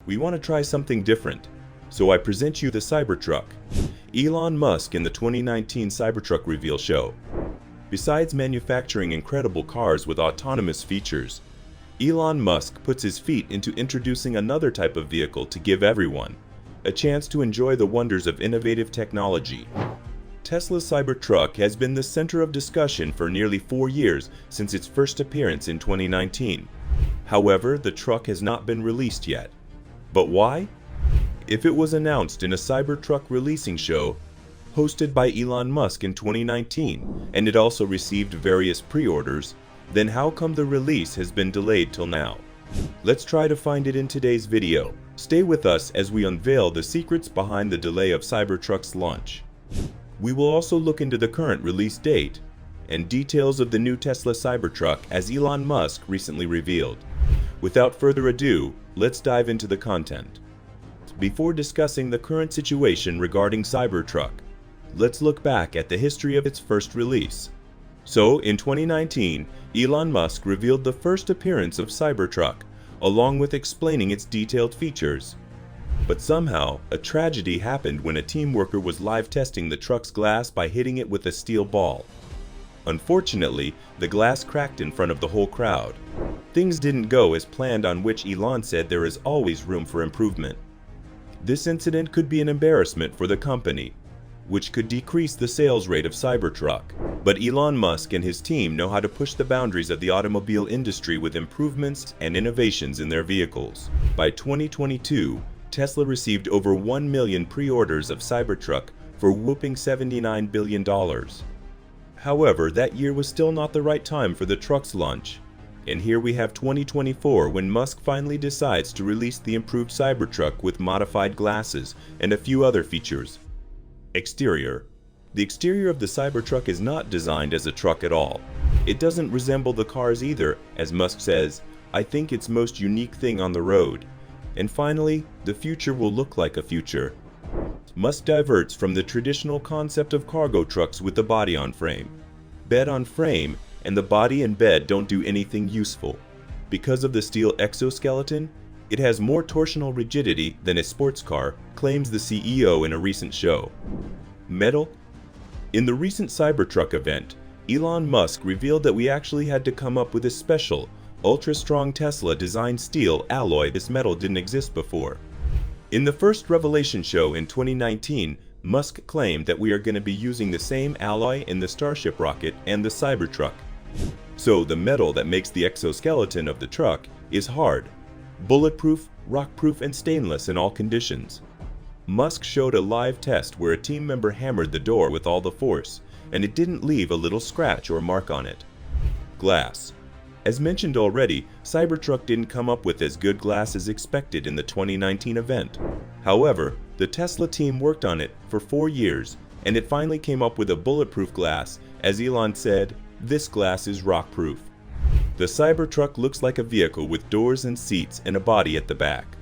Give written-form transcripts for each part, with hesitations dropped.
We want to try something different, so I present you the Cybertruck. Elon Musk in the 2019 Cybertruck reveal show. Besides manufacturing incredible cars with autonomous features, Elon Musk puts his feet into introducing another type of vehicle to give everyone a chance to enjoy the wonders of innovative technology. Tesla's Cybertruck has been the center of discussion for nearly 4 years since its first appearance in 2019. However, the truck has not been released yet. But why? If it was announced in a Cybertruck releasing show hosted by Elon Musk in 2019, and it also received various pre-orders, then how come the release has been delayed till now? Let's try to find it in today's video. Stay with us as we unveil the secrets behind the delay of Cybertruck's launch. We will also look into the current release date and details of the new Tesla Cybertruck as Elon Musk recently revealed. Without further ado, let's dive into the content. Before discussing the current situation regarding Cybertruck, let's look back at the history of its first release. So, in 2019, Elon Musk revealed the first appearance of Cybertruck, along with explaining its detailed features. But somehow, a tragedy happened when a team worker was live testing the truck's glass by hitting it with a steel ball. Unfortunately, the glass cracked in front of the whole crowd. Things didn't go as planned, on which Elon said there is always room for improvement. This incident could be an embarrassment for the company, which could decrease the sales rate of Cybertruck. But Elon Musk and his team know how to push the boundaries of the automobile industry with improvements and innovations in their vehicles. By 2022, Tesla received over 1 million pre-orders of Cybertruck for a whopping $79 billion. However, that year was still not the right time for the truck's launch. And here we have 2024 when Musk finally decides to release the improved Cybertruck with modified glasses and a few other features. Exterior. The exterior of the Cybertruck is not designed as a truck at all. It doesn't resemble the cars either, as Musk says, "I think it's most unique thing on the road." And finally, the future will look like a future. Musk diverts from the traditional concept of cargo trucks with the body on frame, bed on frame, and the body and bed don't do anything useful. Because of the steel exoskeleton, it has more torsional rigidity than a sports car, claims the CEO in a recent show. Metal? In the recent Cybertruck event, Elon Musk revealed that we actually had to come up with a special, ultra-strong Tesla-designed steel alloy. This metal didn't exist before. In the first revelation show in 2019, Musk claimed that we are going to be using the same alloy in the Starship rocket and the Cybertruck. So the metal that makes the exoskeleton of the truck is hard, bulletproof, rockproof, and stainless in all conditions. Musk showed a live test where a team member hammered the door with all the force, and it didn't leave a little scratch or mark on it. Glass. As mentioned already, Cybertruck didn't come up with as good glass as expected in the 2019 event. However, the Tesla team worked on it for 4 years, and it finally came up with a bulletproof glass. As Elon said, "This glass is rockproof." The Cybertruck looks like a vehicle with doors and seats and a body at the back.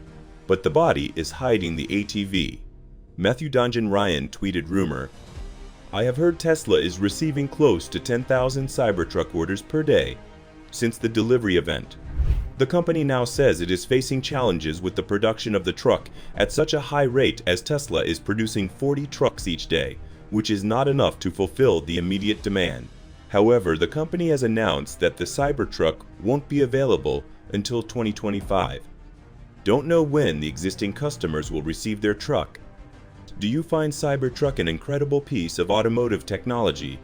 But the body is hiding the ATV. Matthew Donjan Ryan tweeted rumor, "I have heard Tesla is receiving close to 10,000 Cybertruck orders per day since the delivery event. The company now says it is facing challenges with the production of the truck at such a high rate, as Tesla is producing 40 trucks each day, which is not enough to fulfill the immediate demand." However, the company has announced that the Cybertruck won't be available until 2025. Don't know when the existing customers will receive their truck. Do you find Cybertruck an incredible piece of automotive technology?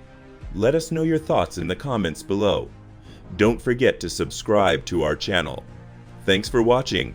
Let us know your thoughts in the comments below. Don't forget to subscribe to our channel. Thanks for watching.